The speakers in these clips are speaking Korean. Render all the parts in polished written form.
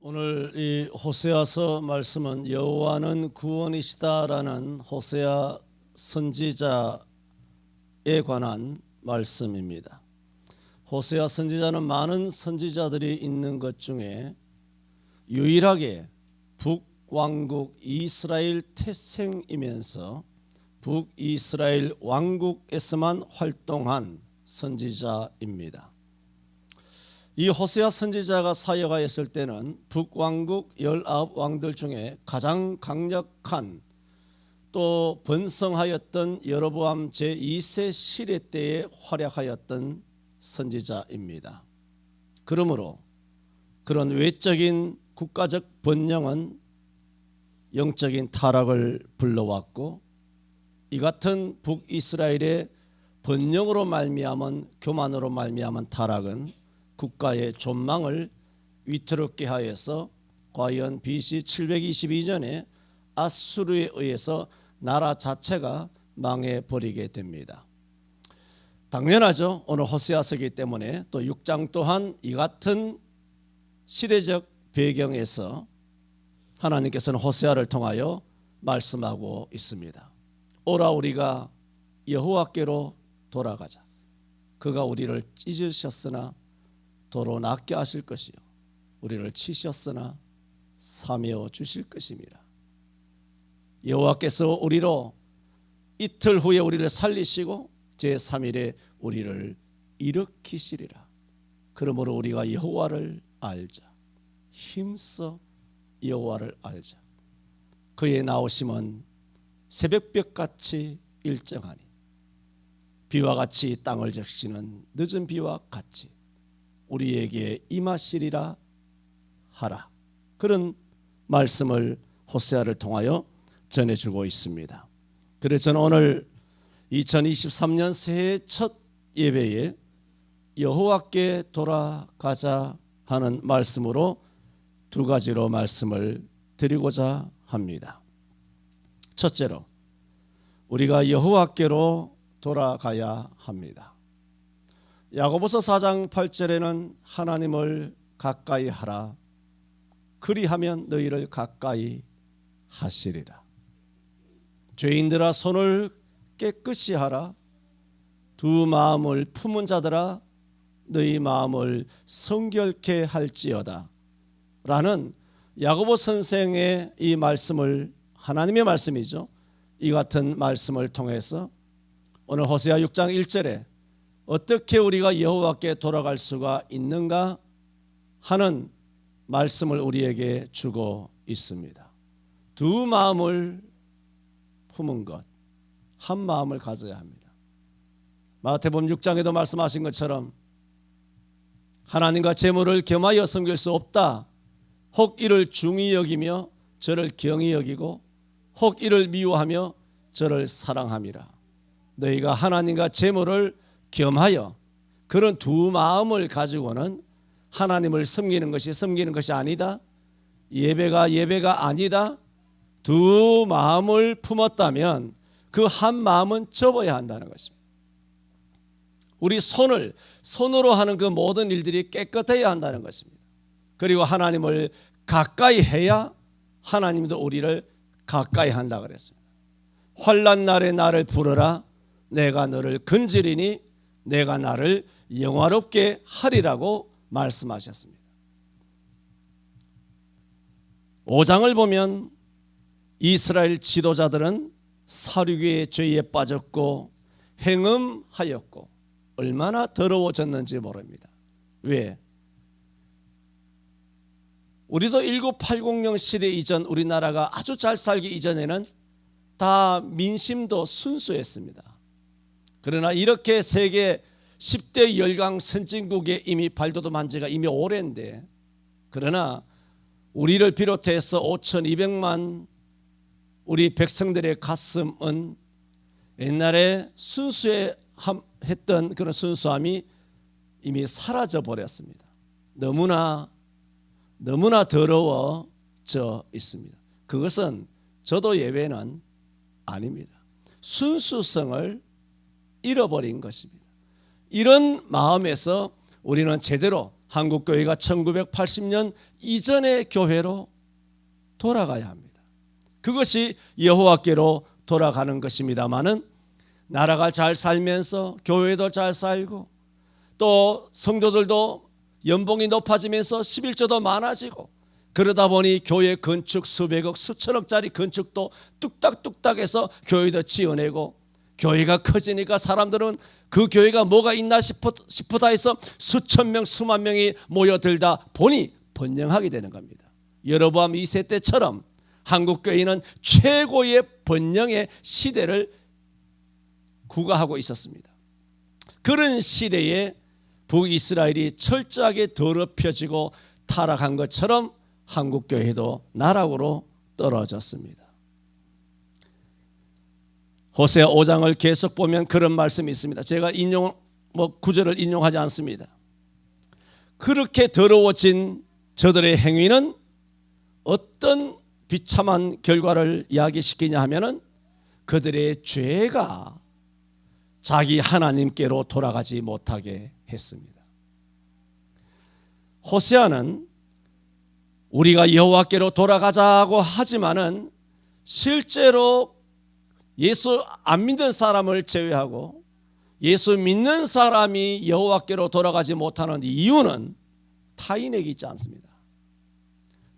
오늘 이 호세아서 말씀은 여호와는 구원이시다라는 호세아 선지자에 관한 말씀입니다. 호세아 선지자는 많은 선지자들이 있는 것 중에 유일하게 북왕국 이스라엘 태생이면서 북이스라엘 왕국에서만 활동한 선지자입니다. 이 호세아 선지자가 사역하였을 때는 북왕국 19왕들 중에 가장 강력한 또 번성하였던 여로보암 제2세 시대 때에 활약하였던 선지자입니다. 그러므로 그런 외적인 국가적 번영은 영적인 타락을 불러왔고, 이 같은 북이스라엘의 번영으로 말미암은 교만으로 말미암은 타락은 국가의 존망을 위태롭게 하여서 과연 BC 722년에 아수르에 의해서 나라 자체가 망해버리게 됩니다. 당연하죠. 오늘 호세아서이기 때문에 또 6장 또한 이 같은 시대적 배경에서 하나님께서는 호세아를 통하여 말씀하고 있습니다. 오라 우리가 여호와께로 돌아가자. 그가 우리를 찢으셨으나 도로 낫게 하실 것이요 우리를 치셨으나 사며 주실 것입니다. 여호와께서 우리로 이틀 후에 우리를 살리시고 제3일에 우리를 일으키시리라. 그러므로 우리가 여호와를 알자. 힘써 여호와를 알자. 그의 나오심은 새벽볕같이 일정하니 비와 같이 땅을 적시는 늦은 비와 같이 우리에게 임하시리라 하라. 그런 말씀을 호세아를 통하여 전해주고 있습니다. 그래서 저는 오늘 2023년 새해 첫 예배에 여호와께 돌아가자 하는 말씀으로 두 가지로 말씀을 드리고자 합니다. 첫째로 우리가 여호와께로 돌아가야 합니다. 야고보서 4장 8절에는 하나님을 가까이 하라. 그리하면 너희를 가까이 하시리라. 죄인들아 손을 깨끗이 하라. 두 마음을 품은 자들아 너희 마음을 성결케 할지어다. 라는 야고보 선생의 이 말씀을, 하나님의 말씀이죠, 이 같은 말씀을 통해서 오늘 호세아 6장 1절에 어떻게 우리가 여호와께 돌아갈 수가 있는가 하는 말씀을 우리에게 주고 있습니다. 두 마음을 품은 것, 한 마음을 가져야 합니다. 마태복음 6장에도 말씀하신 것처럼 하나님과 재물을 겸하여 섬길 수 없다. 혹 이를 중히 여기며 저를 경히 여기고 혹 이를 미워하며 저를 사랑함이라. 너희가 하나님과 재물을 겸하여 그런 두 마음을 가지고는 하나님을 섬기는 것이 아니다. 예배가 아니다. 두 마음을 품었다면 그 한 마음은 접어야 한다는 것입니다. 우리 손으로 하는 그 모든 일들이 깨끗해야 한다는 것입니다. 그리고 하나님을 가까이 해야 하나님도 우리를 가까이 한다 그랬습니다. 환난 날에 나를 부르라. 내가 너를 건지리니 내가 나를 영화롭게 하리라고 말씀하셨습니다. 5장을 보면 이스라엘 지도자들은 사륙의 죄에 빠졌고 행음하였고 얼마나 더러워졌는지 모릅니다. 왜? 우리도 1980년 시대 이전 우리나라가 아주 잘 살기 이전에는 다 민심도 순수했습니다. 그러나 이렇게 세계 10대 열강 선진국에 이미 발돋움한 지가 이미 오래인데, 그러나 우리를 비롯해서 5,200만 우리 백성들의 가슴은 옛날에 순수했던 그런 순수함이 이미 사라져 버렸습니다. 너무나 더러워져 있습니다. 그것은 저도 예외는 아닙니다. 순수성을 잃어버린 것입니다. 이런 마음에서 우리는 제대로 한국교회가 1980년 이전의 교회로 돌아가야 합니다. 그것이 여호와께로 돌아가는 것입니다마는 나라가 잘 살면서 교회도 잘 살고 또 성도들도 연봉이 높아지면서 11조도 많아지고 그러다 보니 교회 건축 수백억 수천억짜리 건축도 뚝딱뚝딱해서 교회도 지어내고 교회가 커지니까 사람들은 그 교회가 뭐가 있나 싶다 해서 수천 명 수만 명이 모여들다 보니 번영하게 되는 겁니다. 여로보암 2세 때처럼 한국교회는 최고의 번영의 시대를 구가하고 있었습니다. 그런 시대에 북이스라엘이 철저하게 더럽혀지고 타락한 것처럼 한국교회도 나락으로 떨어졌습니다. 호세아 5장을 계속 보면 그런 말씀이 있습니다. 제가 구절을 인용하지 않습니다. 그렇게 더러워진 저들의 행위는 어떤 비참한 결과를 이야기시키냐 하면은 그들의 죄가 자기 하나님께로 돌아가지 못하게 했습니다. 호세아는 우리가 여호와께로 돌아가자고 하지만은 실제로 예수 안 믿는 사람을 제외하고 예수 믿는 사람이 여호와께로 돌아가지 못하는 이유는 타인에게 있지 않습니다.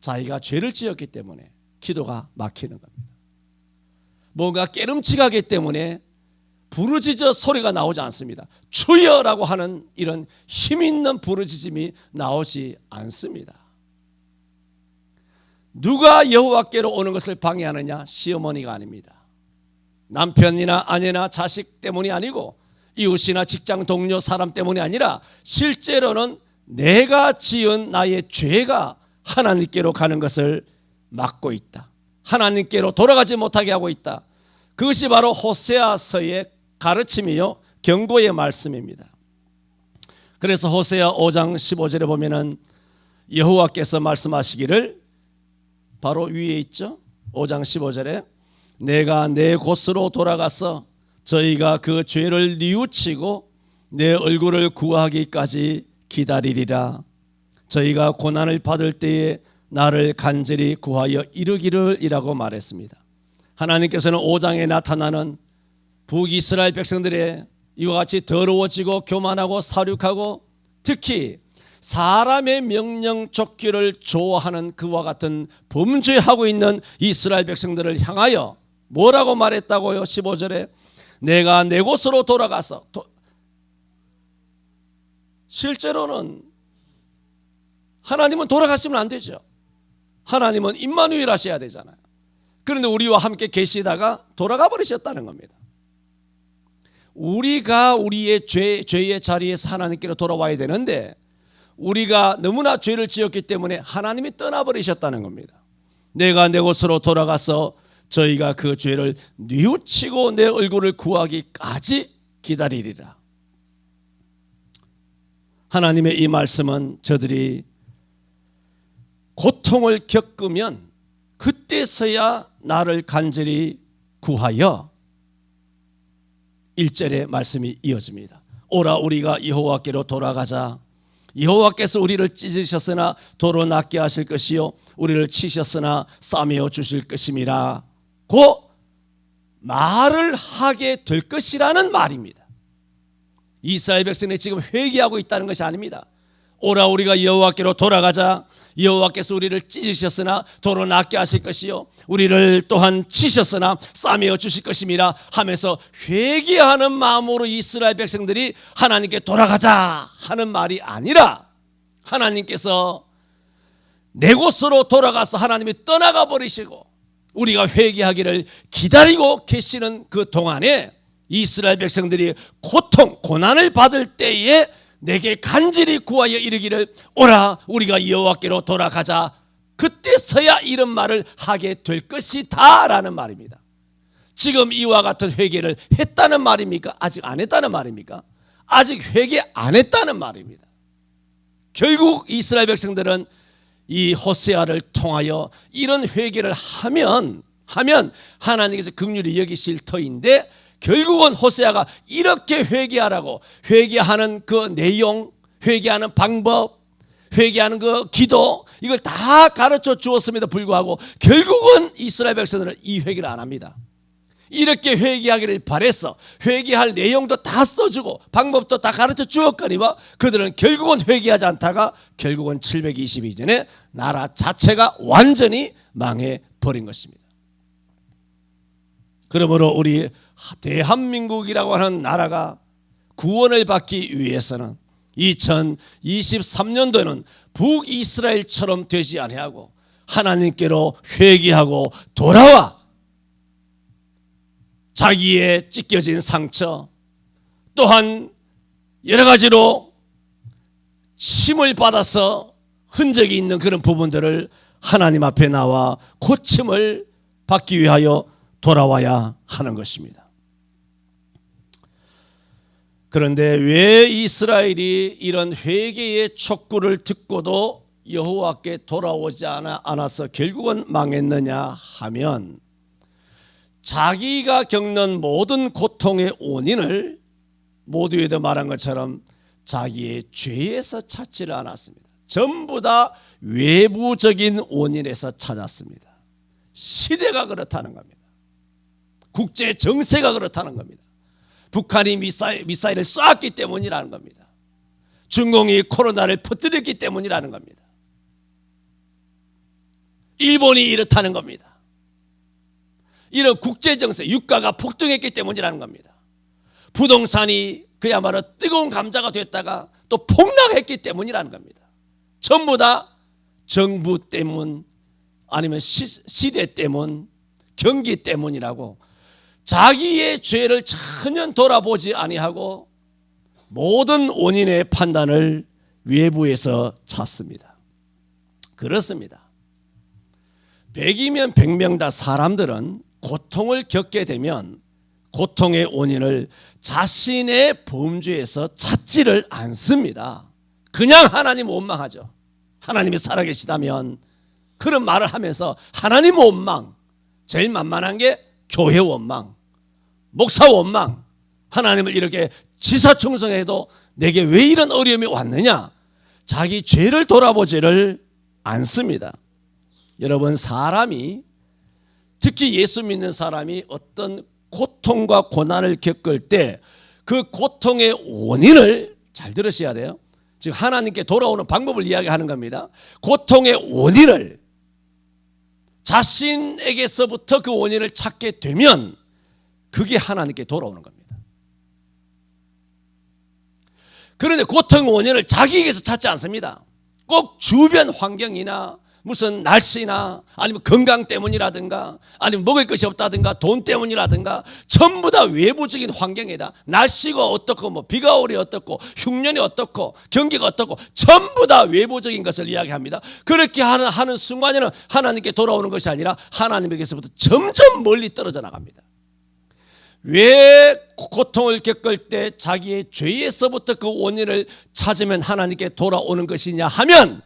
자기가 죄를 지었기 때문에 기도가 막히는 겁니다. 뭔가 깨름칙하기 때문에 부르짖어 소리가 나오지 않습니다. 주여라고 하는 이런 힘있는 부르짖음이 나오지 않습니다. 누가 여호와께로 오는 것을 방해하느냐? 시어머니가 아닙니다. 남편이나 아내나 자식 때문이 아니고 이웃이나 직장 동료 사람 때문이 아니라 실제로는 내가 지은 나의 죄가 하나님께로 가는 것을 막고 있다. 하나님께로 돌아가지 못하게 하고 있다. 그것이 바로 호세아서의 가르침이요 경고의 말씀입니다. 그래서 호세아 5장 15절에 보면은 여호와께서 말씀하시기를 바로 위에 있죠. 5장 15절에 내가 내 곳으로 돌아가서 저희가 그 죄를 뉘우치고 내 얼굴을 구하기까지 기다리리라. 저희가 고난을 받을 때에 나를 간절히 구하여 이르기를 이라고 말했습니다. 하나님께서는 5장에 나타나는 북이스라엘 백성들의 이와 같이 더러워지고 교만하고 사륙하고 특히 사람의 명령 쫓기를 좋아하는 그와 같은 범죄하고 있는 이스라엘 백성들을 향하여 뭐라고 말했다고요? 15절에 내가 내 곳으로 돌아가서 실제로는 하나님은 돌아가시면 안 되죠. 하나님은 임마누엘 하셔야 되잖아요. 그런데 우리와 함께 계시다가 돌아가 버리셨다는 겁니다. 우리가 우리의 죄의 자리에서 하나님께로 돌아와야 되는데 우리가 너무나 죄를 지었기 때문에 하나님이 떠나버리셨다는 겁니다. 내가 내 곳으로 돌아가서 저희가 그 죄를 뉘우치고 내 얼굴을 구하기까지 기다리리라. 하나님의 이 말씀은 저들이 고통을 겪으면 그때서야 나를 간절히 구하여 1절의 말씀이 이어집니다. 오라 우리가 여호와께로 돌아가자. 여호와께서 우리를 찢으셨으나 도로 낫게 하실 것이요 우리를 치셨으나 싸매어 주실 것임이라 고 말을 하게 될 것이라는 말입니다. 이스라엘 백성이 지금 회개하고 있다는 것이 아닙니다. 오라 우리가 여호와께로 돌아가자. 여호와께서 우리를 찢으셨으나 도로 낫게 하실 것이요 우리를 또한 치셨으나 싸매어 주실 것임이라 하면서 회개하는 마음으로 이스라엘 백성들이 하나님께 돌아가자 하는 말이 아니라 하나님께서 내 곳으로 돌아가서 하나님이 떠나가 버리시고 우리가 회개하기를 기다리고 계시는 그 동안에 이스라엘 백성들이 고난을 받을 때에 내게 간절히 구하여 이르기를 오라 우리가 여호와께로 돌아가자. 그때서야 이런 말을 하게 될 것이다 라는 말입니다. 지금 이와 같은 회개를 했다는 말입니까? 아직 안 했다는 말입니까? 아직 회개 안 했다는 말입니다. 결국 이스라엘 백성들은 이 호세아를 통하여 이런 회개를 하면 하나님께서 긍휼히 여기실 터인데 결국은 호세아가 이렇게 회개하라고 회개하는 그 내용, 회개하는 방법, 회개하는 그 기도, 이걸 다 가르쳐 주었음에도 불구하고 결국은 이스라엘 백성들은 이 회개를 안 합니다. 이렇게 회개하기를 바랬어. 회개할 내용도 다 써주고 방법도 다 가르쳐 주었거니와 그들은 결국은 회개하지 않다가 결국은 722년에 나라 자체가 완전히 망해버린 것입니다. 그러므로 우리 대한민국이라고 하는 나라가 구원을 받기 위해서는 2023년도에는 북이스라엘처럼 되지 아니하고 하나님께로 회개하고 돌아와 자기의 찢겨진 상처, 또한 여러 가지로 침을 받아서 흔적이 있는 그런 부분들을 하나님 앞에 나와 고침을 받기 위하여 돌아와야 하는 것입니다. 그런데 왜 이스라엘이 이런 회개의 촉구를 듣고도 여호와께 돌아오지 않아서 결국은 망했느냐 하면, 자기가 겪는 모든 고통의 원인을 모두에도 말한 것처럼 자기의 죄에서 찾지를 않았습니다. 전부 다 외부적인 원인에서 찾았습니다. 시대가 그렇다는 겁니다. 국제 정세가 그렇다는 겁니다. 북한이 미사일을 쏘았기 때문이라는 겁니다. 중공이 코로나를 퍼뜨렸기 때문이라는 겁니다. 일본이 이렇다는 겁니다. 이런 국제정세, 유가가 폭등했기 때문이라는 겁니다. 부동산이 그야말로 뜨거운 감자가 됐다가 또 폭락했기 때문이라는 겁니다. 전부 다 정부 때문, 아니면 시대 때문, 경기 때문이라고 자기의 죄를 전혀 돌아보지 아니하고 모든 원인의 판단을 외부에서 찾습니다. 그렇습니다. 100이면 100명 다 사람들은 고통을 겪게 되면 고통의 원인을 자신의 범죄에서 찾지를 않습니다. 그냥 하나님 원망하죠. 하나님이 살아계시다면, 그런 말을 하면서 하나님 원망, 제일 만만한 게 교회 원망, 목사 원망, 하나님을 이렇게 지사청성해도 내게 왜 이런 어려움이 왔느냐, 자기 죄를 돌아보지를 않습니다. 여러분, 사람이, 특히 예수 믿는 사람이 어떤 고통과 고난을 겪을 때 그 고통의 원인을 잘 들으셔야 돼요. 지금 하나님께 돌아오는 방법을 이야기하는 겁니다. 고통의 원인을 자신에게서부터 그 원인을 찾게 되면 그게 하나님께 돌아오는 겁니다. 그런데 고통의 원인을 자기에게서 찾지 않습니다. 꼭 주변 환경이나 무슨 날씨나 아니면 건강 때문이라든가 아니면 먹을 것이 없다든가 돈 때문이라든가 전부 다 외부적인 환경이다. 날씨가 어떻고 뭐 비가 오리 어떻고 흉년이 어떻고 경기가 어떻고 전부 다 외부적인 것을 이야기합니다. 그렇게 하는 순간에는 하나님께 돌아오는 것이 아니라 하나님에게서부터 점점 멀리 떨어져 나갑니다. 왜 고통을 겪을 때 자기의 죄에서부터 그 원인을 찾으면 하나님께 돌아오는 것이냐 하면,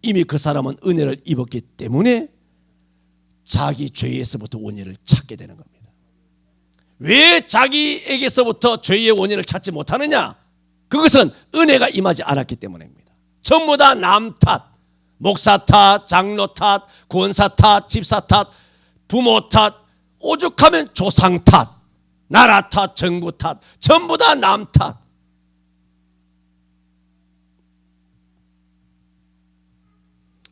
이미 그 사람은 은혜를 입었기 때문에 자기 죄에서부터 원인을 찾게 되는 겁니다. 왜 자기에게서부터 죄의 원인을 찾지 못하느냐? 그것은 은혜가 임하지 않았기 때문입니다. 전부 다 남 탓, 목사 탓, 장로 탓, 권사 탓, 집사 탓, 부모 탓, 오죽하면 조상 탓, 나라 탓, 정부 탓, 전부 다 남 탓.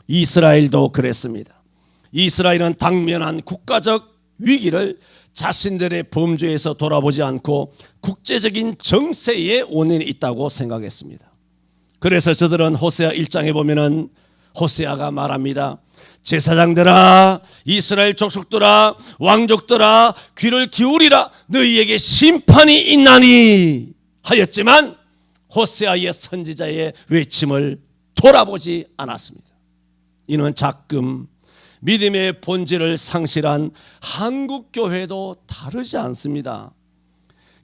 이스라엘도 그랬습니다. 이스라엘은 당면한 국가적 위기를 자신들의 범죄에서 돌아보지 않고 국제적인 정세의 원인이 있다고 생각했습니다. 그래서 저들은 호세아 1장에 보면은 호세아가 말합니다. 제사장들아, 이스라엘 족속들아, 왕족들아, 귀를 기울이라, 너희에게 심판이 있나니 하였지만 호세아의 선지자의 외침을 돌아보지 않았습니다. 이는 자금, 믿음의 본질을 상실한 한국 교회도 다르지 않습니다.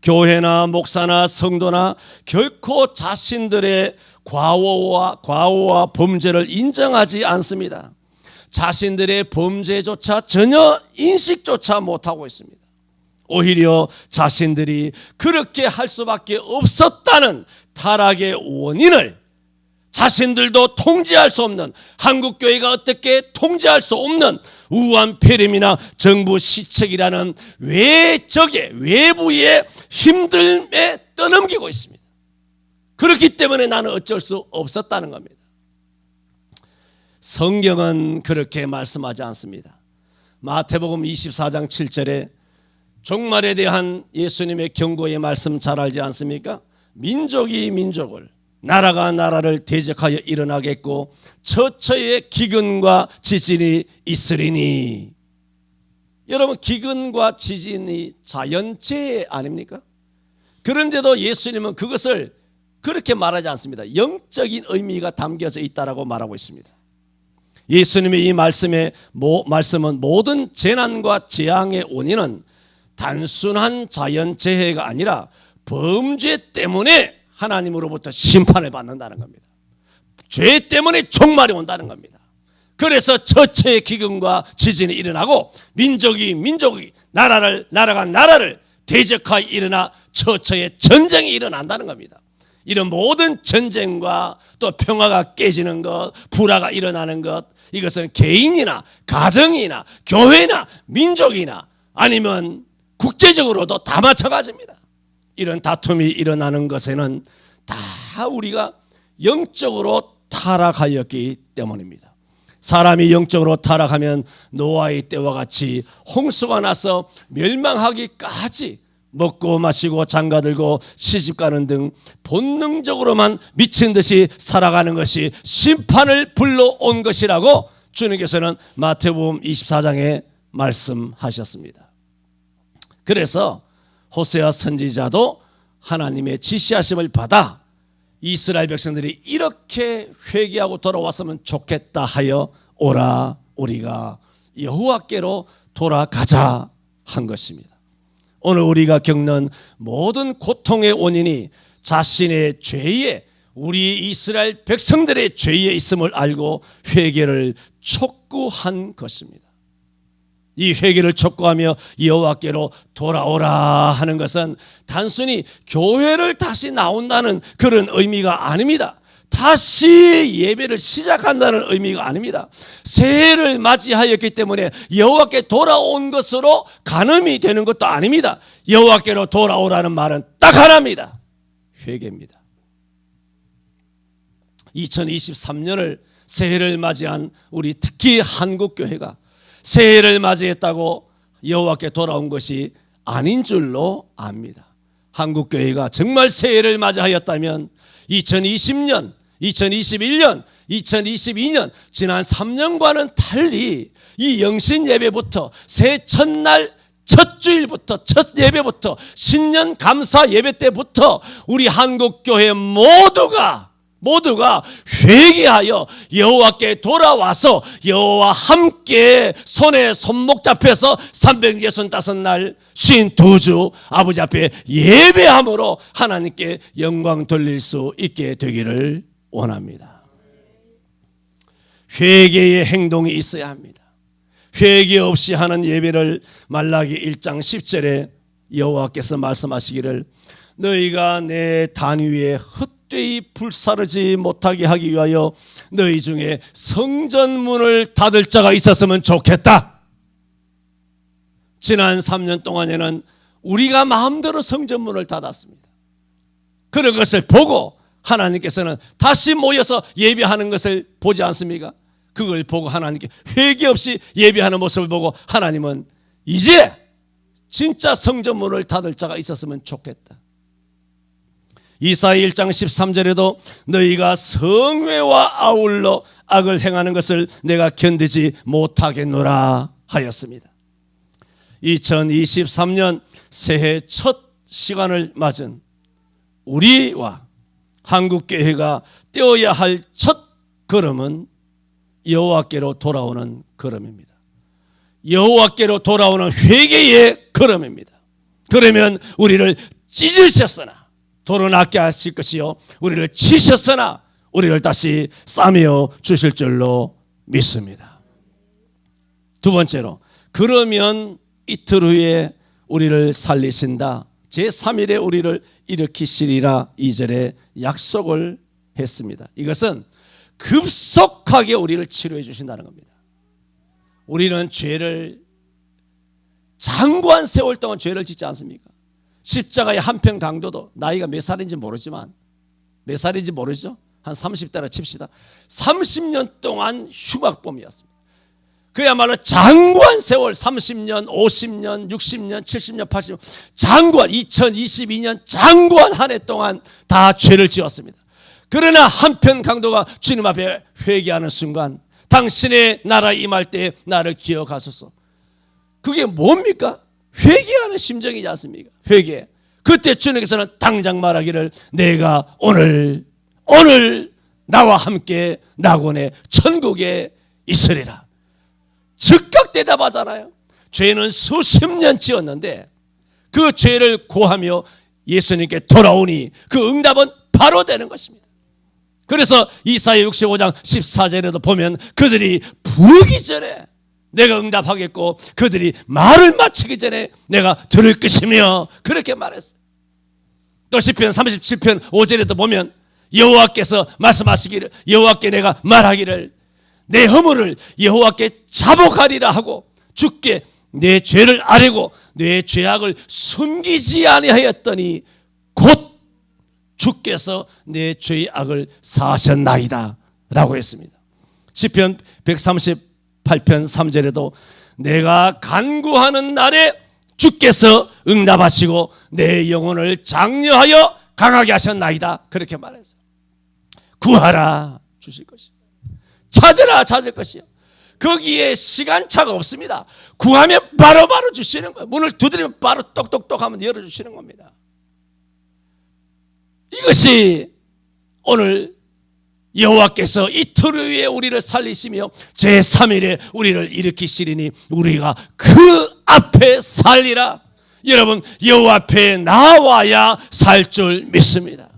교회나 목사나 성도나 결코 자신들의 과오와 범죄를 인정하지 않습니다. 자신들의 범죄조차 전혀 인식조차 못하고 있습니다. 오히려 자신들이 그렇게 할 수밖에 없었다는 타락의 원인을 자신들도 통제할 수 없는, 한국교회가 어떻게 통제할 수 없는 우한 폐렴이나 정부 시책이라는 외부의 힘듦에 떠넘기고 있습니다. 그렇기 때문에 나는 어쩔 수 없었다는 겁니다. 성경은 그렇게 말씀하지 않습니다. 마태복음 24장 7절에 종말에 대한 예수님의 경고의 말씀 잘 알지 않습니까? 민족이 민족을, 나라가 나라를 대적하여 일어나겠고 처처에 기근과 지진이 있으리니. 여러분, 기근과 지진이 자연재해 아닙니까? 그런데도 예수님은 그것을 그렇게 말하지 않습니다. 영적인 의미가 담겨져 있다라고 말하고 있습니다. 예수님의 이 말씀은 모든 재난과 재앙의 원인은 단순한 자연재해가 아니라 범죄 때문에 하나님으로부터 심판을 받는다는 겁니다. 죄 때문에 종말이 온다는 겁니다. 그래서 처처의 기근과 지진이 일어나고 민족이 나라가 나라를 대적하여 일어나 처처의 전쟁이 일어난다는 겁니다. 이런 모든 전쟁과 또 평화가 깨지는 것, 불화가 일어나는 것, 이것은 개인이나 가정이나 교회나 민족이나 아니면 국제적으로도 다 마찬가지입니다. 이런 다툼이 일어나는 것에는 다 우리가 영적으로 타락하였기 때문입니다. 사람이 영적으로 타락하면 노아의 때와 같이 홍수가 나서 멸망하기까지 먹고 마시고 장가들고 시집가는 등 본능적으로만 미친 듯이 살아가는 것이 심판을 불러온 것이라고 주님께서는 마태복음 24장에 말씀하셨습니다. 그래서 호세아 선지자도 하나님의 지시하심을 받아 이스라엘 백성들이 이렇게 회개하고 돌아왔으면 좋겠다 하여 오라 우리가 여호와께로 돌아가자 한 것입니다. 오늘 우리가 겪는 모든 고통의 원인이 자신의 죄에, 우리 이스라엘 백성들의 죄에 있음을 알고 회개를 촉구한 것입니다. 이 회개를 촉구하며 여호와께로 돌아오라 하는 것은 단순히 교회를 다시 나온다는 그런 의미가 아닙니다. 다시 예배를 시작한다는 의미가 아닙니다. 새해를 맞이하였기 때문에 여호와께 돌아온 것으로 간음이 되는 것도 아닙니다. 여호와께로 돌아오라는 말은 딱 하나입니다. 회개입니다. 2023년을 새해를 맞이한 우리 특히 한국교회가 새해를 맞이했다고 여호와께 돌아온 것이 아닌 줄로 압니다. 한국교회가 정말 새해를 맞이하였다면 2020년, 2021년, 2022년 지난 3년과는 달리 이 영신 예배부터 새해 첫날 첫 주일부터 첫 예배부터 신년 감사 예배 때부터 우리 한국교회 모두가 회개하여 여호와께 돌아와서 여호와 함께 손에 손목 잡혀서 365날 52주 아버지 앞에 예배함으로 하나님께 영광 돌릴 수 있게 되기를 원합니다. 회개의 행동이 있어야 합니다. 회개 없이 하는 예배를 말라기 1장 10절에 여호와께서 말씀하시기를 너희가 내 단 위에 헛되이 불사르지 못하게 하기 위하여 너희 중에 성전문을 닫을 자가 있었으면 좋겠다. 지난 3년 동안에는 우리가 마음대로 성전문을 닫았습니다. 그런 것을 보고 하나님께서는 다시 모여서 예배하는 것을 보지 않습니까? 그걸 보고 하나님께 회개 없이 예배하는 모습을 보고 하나님은 이제 진짜 성전문을 닫을 자가 있었으면 좋겠다. 이사야 1장 13절에도 너희가 성회와 아울러 악을 행하는 것을 내가 견디지 못하겠노라 하였습니다. 2023년 새해 첫 시간을 맞은 우리와 한국교회가 떼어야 할 첫 걸음은 여호와께로 돌아오는 걸음입니다. 여호와께로 돌아오는 회개의 걸음입니다. 그러면 우리를 찢으셨으나 도로 낫게 하실 것이요 우리를 치셨으나 우리를 다시 싸매어 주실 줄로 믿습니다. 두 번째로 그러면 이틀 후에 우리를 살리신다. 제3일에 우리를 일으키시리라 2절에 약속을 했습니다. 이것은 급속하게 우리를 치료해 주신다는 겁니다. 우리는 죄를 장구한 세월 동안 죄를 짓지 않습니까? 십자가의 한편 강도도 나이가 몇 살인지 모르지만, 몇 살인지 모르죠? 한 30대라 칩시다. 30년 동안 흉악범이었습니다. 그야말로 장구한 세월, 30년, 50년, 60년, 70년, 80년 장구한 2022년 장구한 한 해 동안 다 죄를 지었습니다. 그러나 한편 강도가 주님 앞에 회개하는 순간, 당신의 나라에 임할 때 나를 기억하소서. 그게 뭡니까? 회개하는 심정이지 않습니까? 회개. 그때 주님께서는 당장 말하기를 내가 오늘 나와 함께 낙원의 천국에 있으리라. 즉각 대답하잖아요. 죄는 수십 년 지었는데 그 죄를 고하며 예수님께 돌아오니 그 응답은 바로 되는 것입니다. 그래서 이사야 65장 14절에도 보면 그들이 부르기 전에 내가 응답하겠고 그들이 말을 마치기 전에 내가 들을 것이며 그렇게 말했어요. 또 시편 37편 5절에도 보면 여호와께서 말씀하시기를, 여호와께 내가 말하기를 내 허물을 여호와께 자복하리라 하고 주께 내 죄를 아뢰고 내 죄악을 숨기지 아니하였더니 곧 주께서 내 죄의 악을 사하셨나이다 라고 했습니다. 시편 138편 3절에도 내가 간구하는 날에 주께서 응답하시고 내 영혼을 장려하여 강하게 하셨나이다 그렇게 말했어요. 구하라 주실 것이요, 찾으라 찾을 것이요. 거기에 시간차가 없습니다. 구하면 바로바로 주시는 거예요. 문을 두드리면 바로 똑똑똑 하면 열어주시는 겁니다. 이것이 오늘 여호와께서 이틀 후에 우리를 살리시며 제3일에 우리를 일으키시리니 우리가 그 앞에 살리라. 여러분, 여호와 앞에 나와야 살 줄 믿습니다.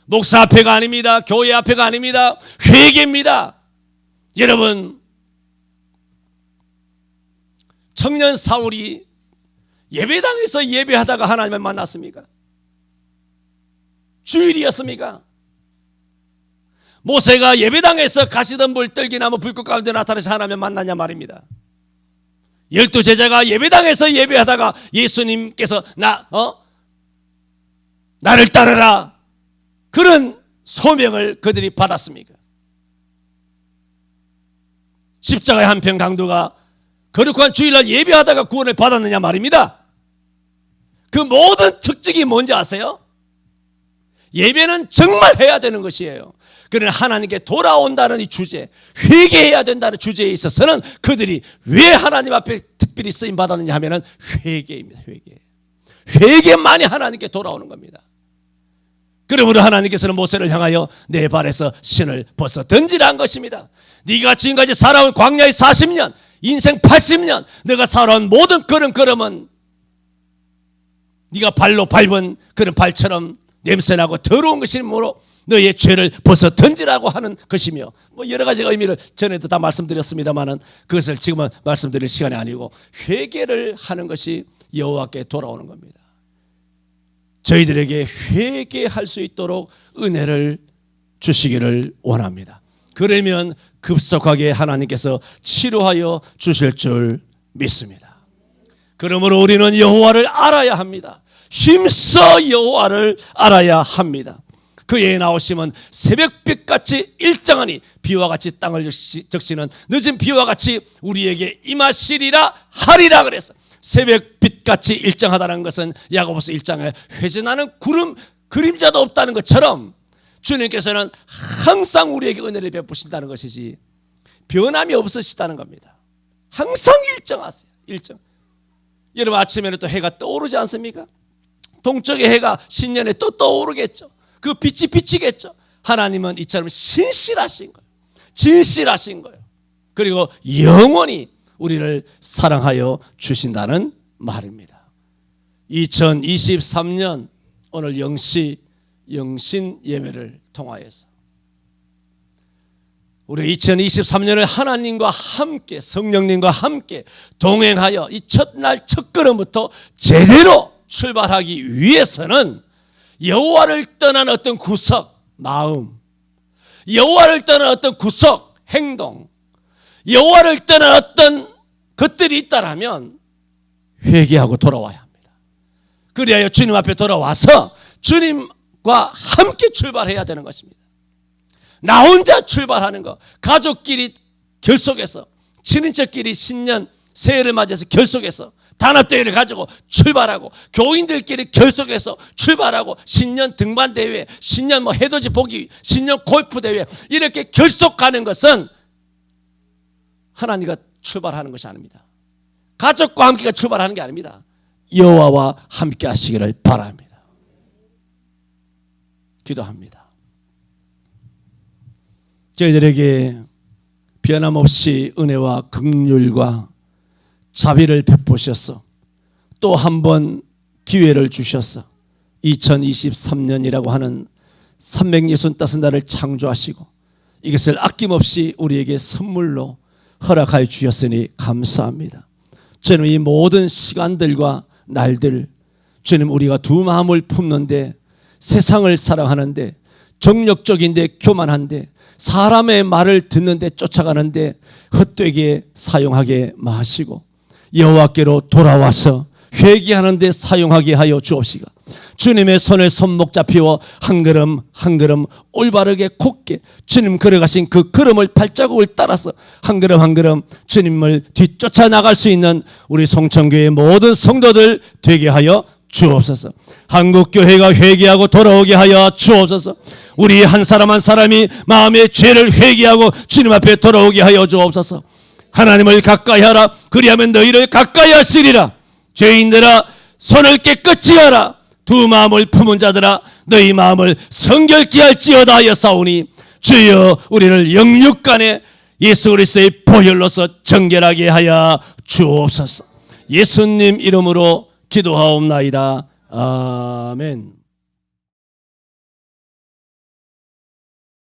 목사 앞에가 아닙니다. 교회 앞에가 아닙니다. 회개입니다. 여러분, 청년 사울이 예배당에서 예배하다가 하나님을 만났습니까? 주일이었습니까? 모세가 예배당에서 가시던 불 떨기나무 불꽃 가운데 나타나서 하나님을 만났냐 말입니다. 12제자가 예배당에서 예배하다가 예수님께서 나를 따르라 그런 소명을 그들이 받았습니까? 십자가의 한편 강도가 거룩한 주일날 예배하다가 구원을 받았느냐 말입니다. 그 모든 특징이 뭔지 아세요? 예배는 정말 해야 되는 것이에요. 그러나 하나님께 돌아온다는 이 주제, 회개해야 된다는 주제에 있어서는 그들이 왜 하나님 앞에 특별히 쓰임 받았느냐 하면은 회개입니다. 회개만이 하나님께 돌아오는 겁니다. 그러므로 하나님께서는 모세를 향하여 내 발에서 신을 벗어 던지라 한 것입니다. 네가 지금까지 살아온 광야의 40년, 인생 80년 네가 살아온 모든 걸음은 네가 발로 밟은 그런 발처럼 냄새나고 더러운 것이므로 너의 죄를 벗어 던지라고 하는 것이며, 뭐 여러 가지 의미를 전에도 다 말씀드렸습니다만은 그것을 지금은 말씀드릴 시간이 아니고 회개를 하는 것이 여호와께 돌아오는 겁니다. 저희들에게 회개할 수 있도록 은혜를 주시기를 원합니다. 그러면 급속하게 하나님께서 치료하여 주실 줄 믿습니다. 그러므로 우리는 여호와를 알아야 합니다. 힘써 여호와를 알아야 합니다. 그의 나오심은 새벽빛같이 일정하니 비와 같이 땅을 적시는 늦은 비와 같이 우리에게 임하시리라 하리라 그랬어요. 새벽빛같이 일정하다는 것은 야고보서 1장에 회전하는 구름 그림자도 없다는 것처럼 주님께서는 항상 우리에게 은혜를 베푸신다는 것이지 변함이 없으시다는 겁니다. 항상 일정하세요. 일정. 여러분, 아침에는 또 해가 떠오르지 않습니까? 동쪽의 해가 신년에 또 떠오르겠죠. 그 빛이 비치겠죠. 하나님은 이처럼 신실하신 거예요. 진실하신 거예요. 그리고 영원히 우리를 사랑하여 주신다는 말입니다. 2023년 오늘 영신 예배를 통하여서 우리 2023년을 하나님과 함께 성령님과 함께 동행하여 이 첫날 첫걸음부터 제대로 출발하기 위해서는 여호와를 떠난 어떤 구석, 마음, 여호와를 떠난 어떤 구석, 행동, 여호와를 떠난 어떤 것들이 있다라면 회개하고 돌아와야 합니다. 그리하여 주님 앞에 돌아와서 주님과 함께 출발해야 되는 것입니다. 나 혼자 출발하는 거, 가족끼리 결속해서, 친인척끼리 신년 새해를 맞이해서 결속해서 단합대회를 가지고 출발하고, 교인들끼리 결속해서 출발하고, 신년 등반대회, 신년 해돋이 보기, 신년 골프대회, 이렇게 결속하는 것은 하나님과 출발하는 것이 아닙니다. 가족과 함께 출발하는 게 아닙니다. 여호와와 함께 하시기를 바랍니다. 기도합니다. 저희들에게 변함없이 은혜와 긍휼과 자비를 베푸셔서 또 한 번 기회를 주셔서 2023년이라고 하는 365날을 창조하시고 이것을 아낌없이 우리에게 선물로 허락하여 주셨으니 감사합니다. 주님, 이 모든 시간들과 날들, 주님, 우리가 두 마음을 품는데, 세상을 사랑하는데, 정력적인데 교만한데, 사람의 말을 듣는데 쫓아가는데 헛되게 사용하게 마시고 여호와께로 돌아와서 회개하는 데 사용하게 하여 주옵시고, 주님의 손에 손목 잡히어 한 걸음 한 걸음 올바르게 곧게 주님 걸어가신 그 걸음을 발자국을 따라서 한 걸음 한 걸음 주님을 뒤쫓아 나갈 수 있는 우리 송천교회의 모든 성도들 되게 하여 주옵소서. 한국교회가 회개하고 돌아오게 하여 주옵소서. 우리 한 사람 한 사람이 마음의 죄를 회개하고 주님 앞에 돌아오게 하여 주옵소서. 하나님을 가까이 하라. 그리하면 너희를 가까이 하시리라. 죄인들아, 손을 깨끗이 하라. 두 마음을 품은 자들아, 너희 마음을 성결케 할지어다 하였사오니, 주여 우리를 영육간에 예수 그리스도의 보혈로서 정결하게 하여 주옵소서. 예수님 이름으로 기도하옵나이다. 아멘.